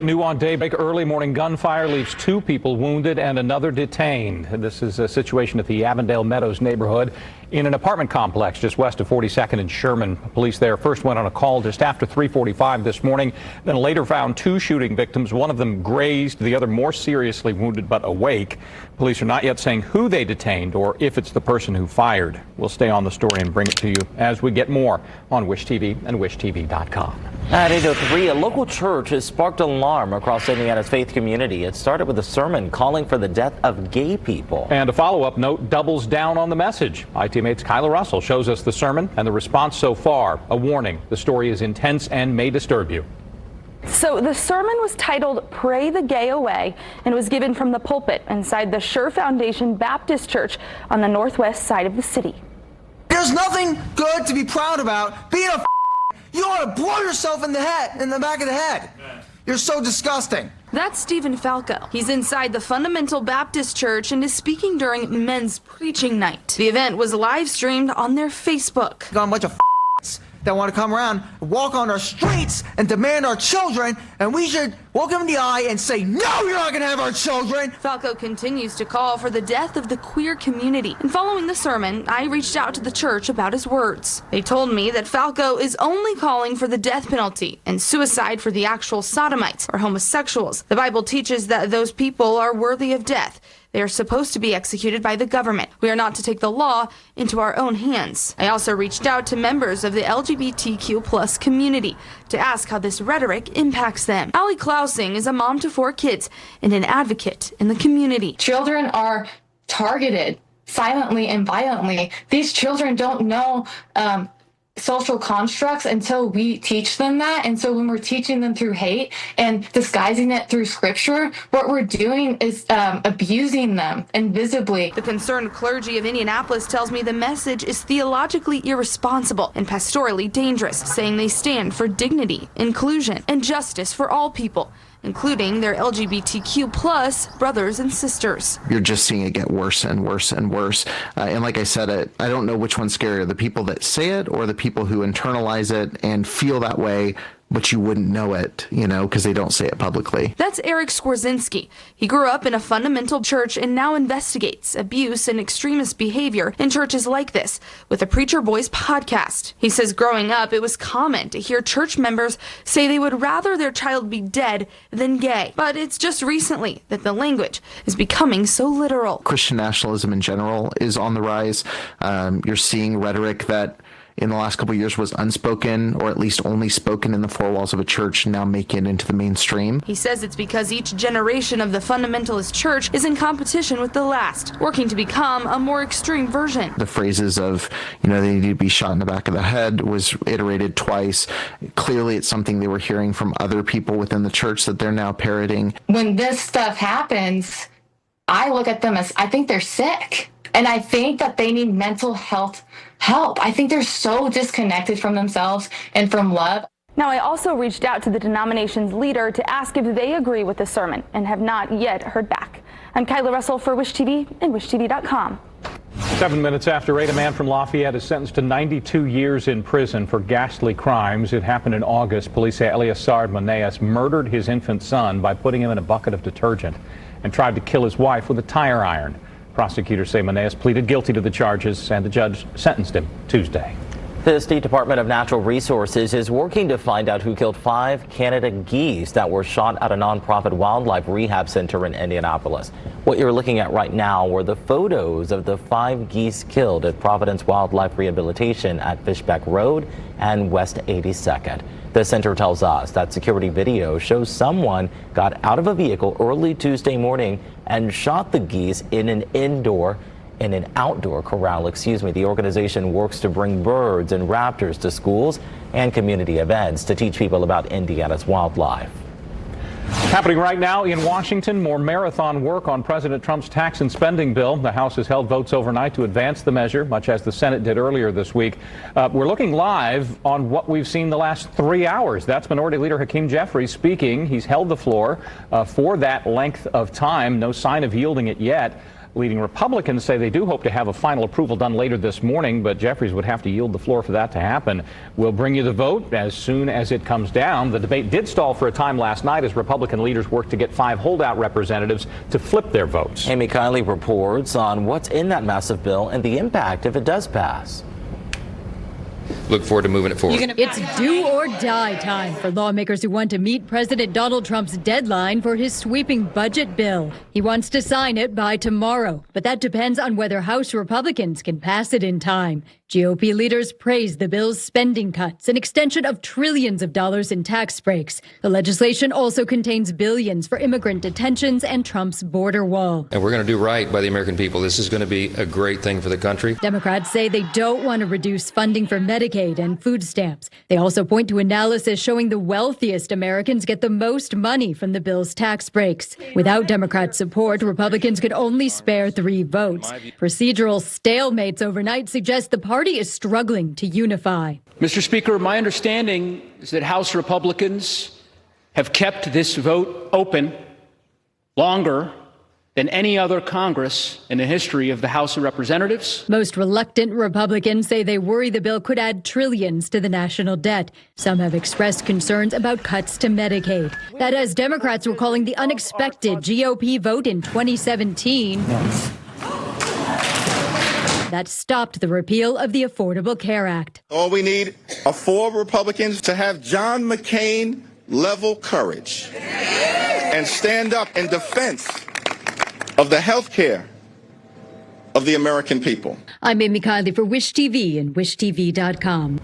New on daybreak, early morning gunfire leaves 2 people wounded and another detained. This is a situation at the Avondale Meadows neighborhood in an apartment complex just west of 42nd and Sherman. Police there first went on a call just after 3:45 this morning, then later found 2 shooting victims, one of them grazed, the other more seriously wounded but awake. Police are not yet saying who they detained or if it's the person who fired. We'll stay on the story and bring it to you as we get more on Wish TV and WishTV.com. At 8:03, a local church has sparked alarm across Indiana's faith community. It started with a sermon calling for the death of gay people. And a follow-up note doubles down on the message. ITMate's Kyla Russell shows us the sermon and the response so far. A warning, the story is intense and may disturb you. So the sermon was titled Pray the Gay Away and was given from the pulpit inside the Sure Foundation Baptist Church on the northwest side of the city. There's nothing good to be proud about being a you ought to blow yourself in the back of the head. You're so disgusting. That's Stephen Falco. He's inside the Fundamental Baptist Church and is speaking during men's preaching night. The event was live streamed on their Facebook. Got a bunch of that want to come around, walk on our streets and demand our children, and we should look them in the eye and say, no, you're not going to have our children. Falco continues to call for the death of the queer community. And following the sermon, I reached out to the church about his words. They told me that Falco is only calling for the death penalty and suicide for the actual sodomites or homosexuals. The Bible teaches that those people are worthy of death. They are supposed to be executed by the government. We are not to take the law into our own hands. I also reached out to members of the LGBTQ+ community to ask how this rhetoric impacts them. Allie Klausing is a mom to 4 kids and an advocate in the community. Children are targeted silently and violently. These children don't know social constructs until we teach them that. And so when we're teaching them through hate and disguising it through scripture, what we're doing is abusing them invisibly. The concerned clergy of Indianapolis tells me the message is theologically irresponsible and pastorally dangerous, saying they stand for dignity, inclusion, and justice for all people, including their LGBTQ+ brothers and sisters. You're just seeing it get worse and worse and worse. And like I said, I don't know which one's scarier, the people that say it or the people who internalize it and feel that way, but you wouldn't know it, because they don't say it publicly. That's Eric Skwarczynski. He grew up in a fundamental church and now investigates abuse and extremist behavior in churches like this with a Preacher Boys podcast. He says growing up, it was common to hear church members say they would rather their child be dead than gay. But it's just recently that the language is becoming so literal. Christian nationalism in general is on the rise. You're seeing rhetoric that in the last couple of years was unspoken or at least only spoken in the 4 walls of a church now make it into the mainstream. He says it's because each generation of the fundamentalist church is in competition with the last, working to become a more extreme version. The phrases of, they need to be shot in the back of the head was iterated twice. Clearly it's something they were hearing from other people within the church that they're now parroting. When this stuff happens, I look at them as I think they're sick. And I think that they need mental health help. I think they're so disconnected from themselves and from love. Now, I also reached out to the denomination's leader to ask if they agree with the sermon and have not yet heard back. I'm Kyla Russell for Wish TV and WishTV.com. 7 minutes after 8, a man from Lafayette is sentenced to 92 years in prison for ghastly crimes. It happened in August. Police say Eleazar Maneas murdered his infant son by putting him in a bucket of detergent and tried to kill his wife with a tire iron. Prosecutors say Maneas pleaded guilty to the charges, and the judge sentenced him Tuesday. The State Department of Natural Resources is working to find out who killed 5 Canada geese that were shot at a nonprofit wildlife rehab center in Indianapolis. What you're looking at right now were the photos of the 5 geese killed at Providence Wildlife Rehabilitation at Fishbeck Road and West 82nd. The center tells us that security video shows someone got out of a vehicle early Tuesday morning and shot the geese in an outdoor corral. The organization works to bring birds and raptors to schools and community events to teach people about Indiana's wildlife. Happening right now in Washington, more marathon work on President Trump's tax and spending bill. The House has held votes overnight to advance the measure, much as the Senate did earlier this week. We're looking live on what we've seen the last 3 hours. That's Minority Leader Hakeem Jeffries speaking. He's held the floor for that length of time. No sign of yielding it yet. Leading Republicans say they do hope to have a final approval done later this morning, but Jeffries would have to yield the floor for that to happen. We'll bring you the vote as soon as it comes down. The debate did stall for a time last night as Republican leaders worked to get 5 holdout representatives to flip their votes. Amy Kiley reports on what's in that massive bill and the impact if it does pass. Look forward to moving it forward. It's do or die time for lawmakers who want to meet President Donald Trump's deadline for his sweeping budget bill. He wants to sign it by tomorrow, but that depends on whether House Republicans can pass it in time. GOP leaders praise the bill's spending cuts, an extension of trillions of dollars in tax breaks. The legislation also contains billions for immigrant detentions and Trump's border wall. And we're going to do right by the American people. This is going to be a great thing for the country. Democrats say they don't want to reduce funding for Medicaid and food stamps. They also point to analysis showing the wealthiest Americans get the most money from the bill's tax breaks. Without Democrat support, Republicans could only spare 3 votes. Procedural stalemates overnight suggest the party is struggling to unify. Mr. Speaker, my understanding is that House Republicans have kept this vote open longer than any other Congress in the history of the House of Representatives. Most reluctant Republicans say they worry the bill could add trillions to the national debt. Some have expressed concerns about cuts to Medicaid. That, as Democrats were calling the unexpected GOP vote in 2017, that stopped the repeal of the Affordable Care Act. All we need are 4 Republicans to have John McCain level courage and stand up in defense of the health care of the American people. I'm Amy Kiley for Wish TV and WishTV.com.